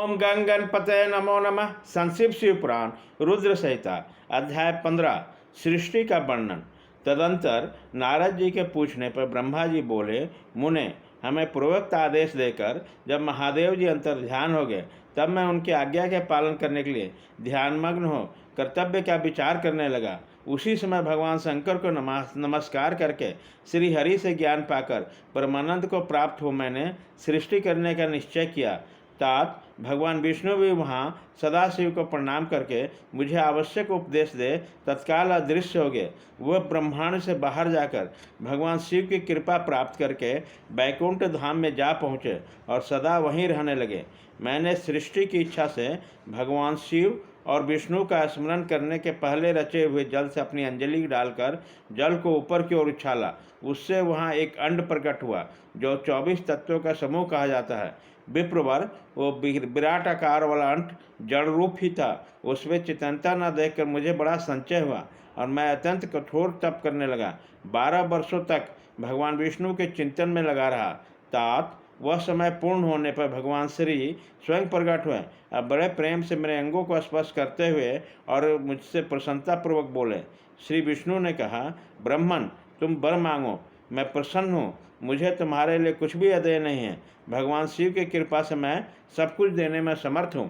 ओम गंग गणपतये नमो नमः। संक्षिप शिव पुराण रुद्र संहिता अध्याय 15 सृष्टि का वर्णन। तदंतर नारद जी के पूछने पर ब्रह्मा जी बोले, मुने, हमें पूर्वोक्त आदेश देकर जब महादेव जी अंतर ध्यान हो गए तब मैं उनकी आज्ञा के पालन करने के लिए ध्यानमग्न हो कर्तव्य का विचार करने लगा। उसी समय भगवान शंकर को नमस्कार करके श्री हरि से ज्ञान पाकर परमानंद को प्राप्त हो मैंने सृष्टि करने का निश्चय किया। तात भगवान विष्णु भी वहाँ सदाशिव को प्रणाम करके मुझे आवश्यक उपदेश दे तत्काल अदृश्य हो गए। वह ब्रह्मांड से बाहर जाकर भगवान शिव की कृपा प्राप्त करके बैकुंठ धाम में जा पहुँचे और सदा वहीं रहने लगे। मैंने सृष्टि की इच्छा से भगवान शिव और विष्णु का स्मरण करने के पहले रचे हुए जल से अपनी अंजलि डालकर जल को ऊपर की ओर उछाला। उससे वहाँ एक अंड प्रकट हुआ जो 24 तत्वों का समूह कहा जाता है। विप्रवर वो विराट आकार वाला अंट जड़ रूप ही था। उसमें चेतनता न देखकर मुझे बड़ा संचय हुआ और मैं अत्यंत कठोर तप करने लगा। 12 वर्षों तक भगवान विष्णु के चिंतन में लगा रहा। तात वह समय पूर्ण होने पर भगवान श्री स्वयं प्रकट हुए। अब बड़े प्रेम से मेरे अंगों को स्पर्श करते हुए और मुझसे प्रसन्नतापूर्वक बोले। श्री विष्णु ने कहा, ब्रह्मन, तुम वर मांगो, मैं प्रसन्न हूँ। मुझे तुम्हारे लिए कुछ भी अदेय नहीं है। भगवान शिव की कृपा से मैं सब कुछ देने में समर्थ हूँ।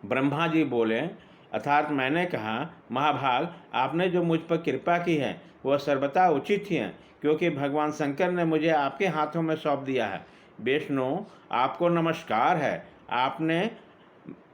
ब्रह्मा जी बोले, अर्थात मैंने कहा, महाभाग, आपने जो मुझ पर कृपा की है वह सर्वथा उचित ही है, क्योंकि भगवान शंकर ने मुझे आपके हाथों में सौंप दिया है। विष्णु, आपको नमस्कार है। आपने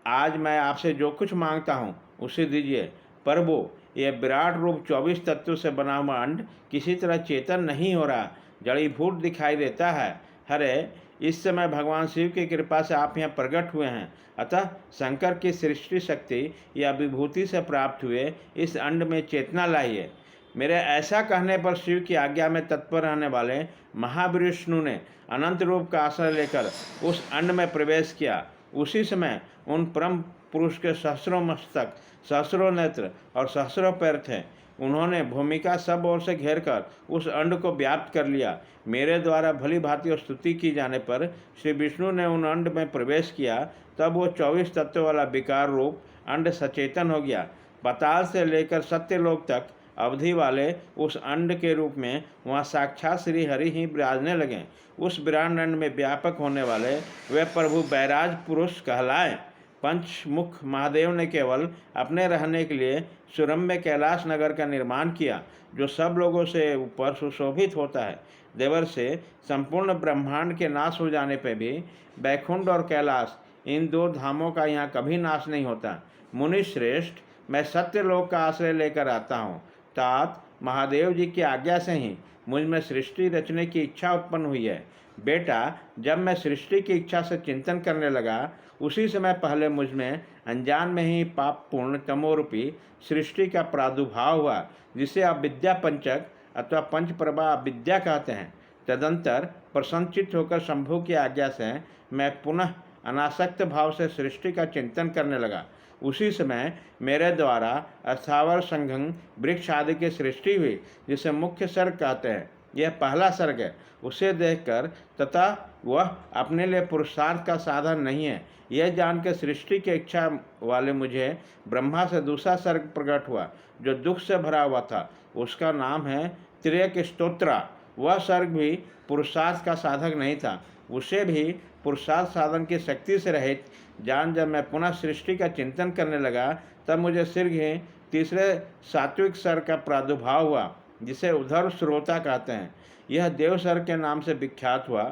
आज मैं आपसे जो कुछ मांगता हूँ उसे दीजिए। प्रभु, यह विराट रूप 24 तत्वों से बना हुआ अंड किसी तरह चेतन नहीं हो रहा, जड़ीभूत दिखाई देता है। हरे, इस समय भगवान शिव की कृपा से आप यहाँ प्रकट हुए हैं, अतः शंकर की सृष्टि शक्ति या विभूति से प्राप्त हुए इस अंड में चेतना लाइए। मेरे ऐसा कहने पर शिव की आज्ञा में तत्पर रहने वाले महाविष्णु ने अनंत रूप का आश्रय लेकर उस अंड में प्रवेश किया। उसी समय उन परम पुरुष के सहस्रों मस्तक, सहस्रों नेत्र और सहस्रों पैर थे। उन्होंने भूमिका सब ओर से घेरकर उस अंड को व्याप्त कर लिया। मेरे द्वारा भली भांति स्तुति की जाने पर श्री विष्णु ने उन अंड में प्रवेश किया। तब वो 24 तत्व वाला विकार रूप अंड सचेतन हो गया। पाताल से लेकर सत्यलोक तक अवधि वाले उस अंड के रूप में वहाँ साक्षात श्री हरि ही विराजने लगे। उस विराट अंड में व्यापक होने वाले वे प्रभु बैराज पुरुष कहलाए। पंचमुख महादेव ने केवल अपने रहने के लिए सुरम्य कैलाश नगर का निर्माण किया, जो सब लोगों से ऊपर सुशोभित होता है। देवर से संपूर्ण ब्रह्मांड के नाश हो जाने पर भी बैकुंठ और कैलाश, इन दो धामों का यहाँ कभी नाश नहीं होता। मुनि श्रेष्ठ, मैं सत्यलोक का आश्रय लेकर आता हूँ। तात महादेव जी की आज्ञा से ही मुझ में सृष्टि रचने की इच्छा उत्पन्न हुई है। बेटा, जब मैं सृष्टि की इच्छा से चिंतन करने लगा उसी समय पहले मुझ में अनजान में ही पाप पूर्ण तमोरूपी सृष्टि का प्रादुर्भाव हुआ, जिसे अविद्या पंचक अथवा पंचप्रभा अविद्या कहते हैं। तदंतर प्रसन्नचित्त होकर शंभु की आज्ञा से मैं पुनः अनासक्त भाव से सृष्टि का चिंतन करने लगा। उसी समय मेरे द्वारा अस्थावर संघं वृक्ष आदि की सृष्टि हुई, जिसे मुख्य सर्ग कहते हैं। यह पहला सर्ग है। उसे देखकर तथा वह अपने लिए पुरुषार्थ का साधन नहीं है, यह जानकर सृष्टि की इच्छा वाले मुझे ब्रह्मा से दूसरा सर्ग प्रकट हुआ, जो दुख से भरा हुआ था। उसका नाम है त्रियक स्तोत्रा। वह सर्ग भी पुरुषार्थ का साधक नहीं था। उसे भी पुरुषार्थ साधन की शक्ति से रहित जान जब मैं पुनः सृष्टि का चिंतन करने लगा, तब मुझे शीघ्र ही तीसरे सात्विक सर्ग का प्रादुर्भाव हुआ, जिसे उद्धव श्रोता कहते हैं। यह देवसर्ग के नाम से विख्यात हुआ।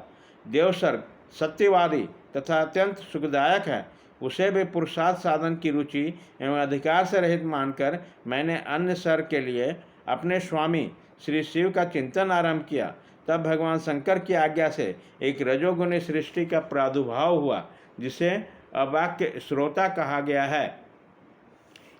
देवसर्ग सत्यवादी तथा अत्यंत सुखदायक है। उसे भी पुरुषार्थ साधन की रुचि एवं अधिकार से रहित मानकर मैंने अन्य सर्ग के लिए अपने स्वामी श्री शिव का चिंतन आरंभ किया। तब भगवान शंकर की आज्ञा से एक रजोगुणी सृष्टि का प्रादुर्भाव हुआ, जिसे अवाक्य श्रोता कहा गया है।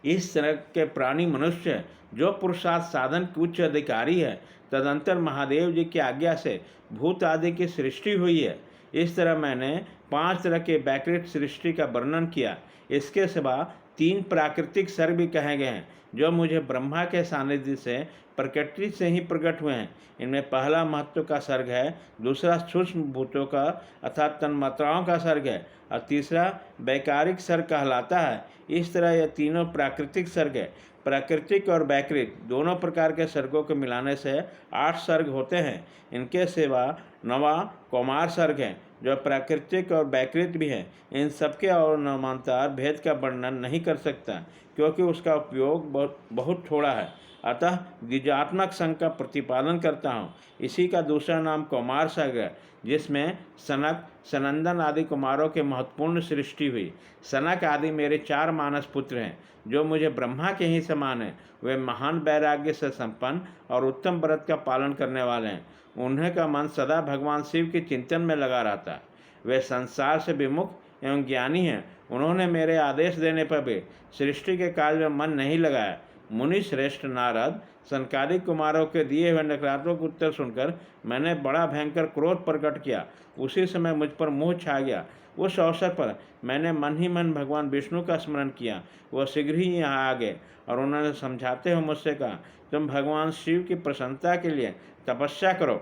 इस तरह के प्राणी मनुष्य जो पुरुषार्थ साधन के उच्च अधिकारी है, तदंतर महादेव जी की आज्ञा से भूत आदि की सृष्टि हुई है। इस तरह मैंने 5 तरह के वैकृत सृष्टि का वर्णन किया। इसके सिवा तीन प्राकृतिक सर्ग भी कहे गए हैं जो मुझे ब्रह्मा के सानिध्य से प्रकृति से ही प्रकट हुए हैं। इनमें पहला महत्व का सर्ग है, दूसरा सूक्ष्म भूतों का अर्थात तन्मात्राओं का सर्ग है और तीसरा वैकारिक सर्ग कहलाता है। इस तरह यह तीनों प्राकृतिक सर्ग है। प्राकृतिक और वैकृत दोनों प्रकार के सर्गों को मिलाने से 8 सर्ग होते हैं। इनके सिवा 9वां कौमार सर्ग है जो प्राकृतिक और वैकृत भी है। इन सबके और नामांतर भेद का वर्णन नहीं कर सकता क्योंकि उसका उपयोग बहुत थोड़ा है। अतः द्विजात्मक संघ का प्रतिपादन करता हूँ। इसी का दूसरा नाम कौमार सर्ग है जिसमें सनक सनंदन आदि कुमारों के महत्वपूर्ण सृष्टि हुई। सनक आदि मेरे 4 मानस पुत्र हैं जो मुझे ब्रह्मा के ही समान हैं। वे महान वैराग्य से संपन्न और उत्तम व्रत का पालन करने वाले हैं। उन्हें का मन सदा भगवान शिव के चिंतन में लगा रहता है। वे संसार से विमुख एवं ज्ञानी हैं। उन्होंने मेरे आदेश देने पर भी सृष्टि के कार्य में मन नहीं लगाया। मुनि श्रेष्ठ नारद सनकादिक कुमारों के दिए हुए नकारात्मक उत्तर सुनकर मैंने बड़ा भयंकर क्रोध प्रकट किया। उसी समय मुझ पर मोह छा गया। उस अवसर पर मैंने मन ही मन भगवान विष्णु का स्मरण किया। वह शीघ्र ही यहाँ आ गए और उन्होंने समझाते हुए मुझसे कहा, तुम भगवान शिव की प्रसन्नता के लिए तपस्या करो।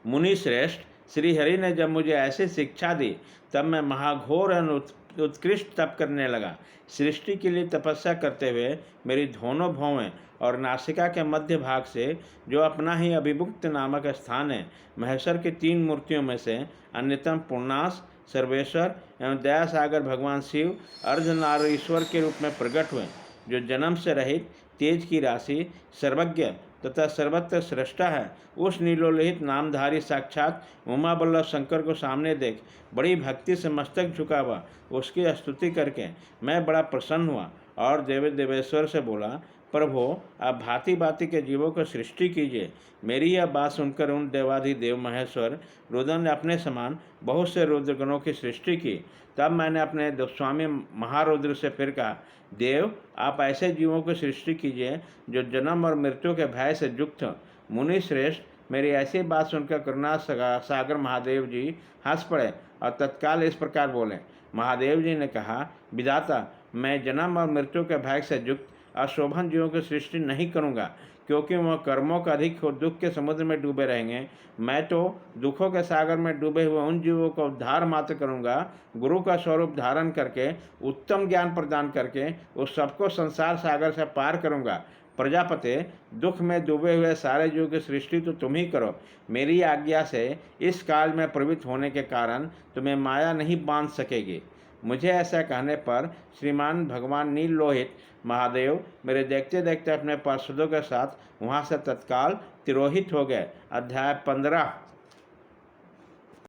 मुनि श्रेष्ठ श्रीहरि ने जब मुझे ऐसी शिक्षा दी तब मैं महाघोर और उत्कृष्ट तप करने लगा। सृष्टि के लिए तपस्या करते हुए मेरी दोनों भौवें और नासिका के मध्य भाग से जो अपना ही अभिमुक्त नामक स्थान है, महेश्वर की 3 मूर्तियों में से अन्यतम पूर्णास सर्वेश्वर एवं दया सागर भगवान शिव अर्धनारीश्वर के रूप में प्रकट हुए, जो जन्म से रहित तेज की राशि सर्वज्ञ तथा सर्वत्र सृष्टा है। उस नीलोलित नामधारी साक्षात उमा बल्लभ शंकर को सामने देख बड़ी भक्ति से मस्तक झुका हुआ उसकी स्तुति करके मैं बड़ा प्रसन्न हुआ और देवेश्वर से बोला, प्रभु आप भांति भांति के जीवों को सृष्टि कीजिए। मेरी यह बात सुनकर उन देवाधिदेव महेश्वर रुद्र ने अपने समान बहुत से रुद्रगणों की सृष्टि की। तब मैंने अपने स्वामी महारुद्र से फिर कहा, देव आप ऐसे जीवों की सृष्टि कीजिए जो जन्म और मृत्यु के भय से युक्त हो। मुनि श्रेष्ठ मेरी ऐसी बात सुनकर करुणा सागर महादेव जी हंस पड़े और तत्काल इस प्रकार बोले। महादेव जी ने कहा, विधाता मैं जन्म और मृत्यु के भय से युक्त अशोभन जीवों की सृष्टि नहीं करूँगा क्योंकि वह कर्मों का अधिक दुख के समुद्र में डूबे रहेंगे। मैं तो दुखों के सागर में डूबे हुए उन जीवों को उद्धार मात्र करूँगा। गुरु का स्वरूप धारण करके उत्तम ज्ञान प्रदान करके उस सबको संसार सागर से पार करूँगा। प्रजापति दुख में डूबे हुए सारे जीवों की सृष्टि तो तुम ही करो। मेरी आज्ञा से इस काल में प्रवृत्त होने के कारण तुम्हें माया नहीं बांध सकेगी। मुझे ऐसा कहने पर श्रीमान भगवान नील लोहित महादेव मेरे देखते देखते अपने पार्षदों के साथ वहाँ से तत्काल तिरोहित हो गए। अध्याय 15।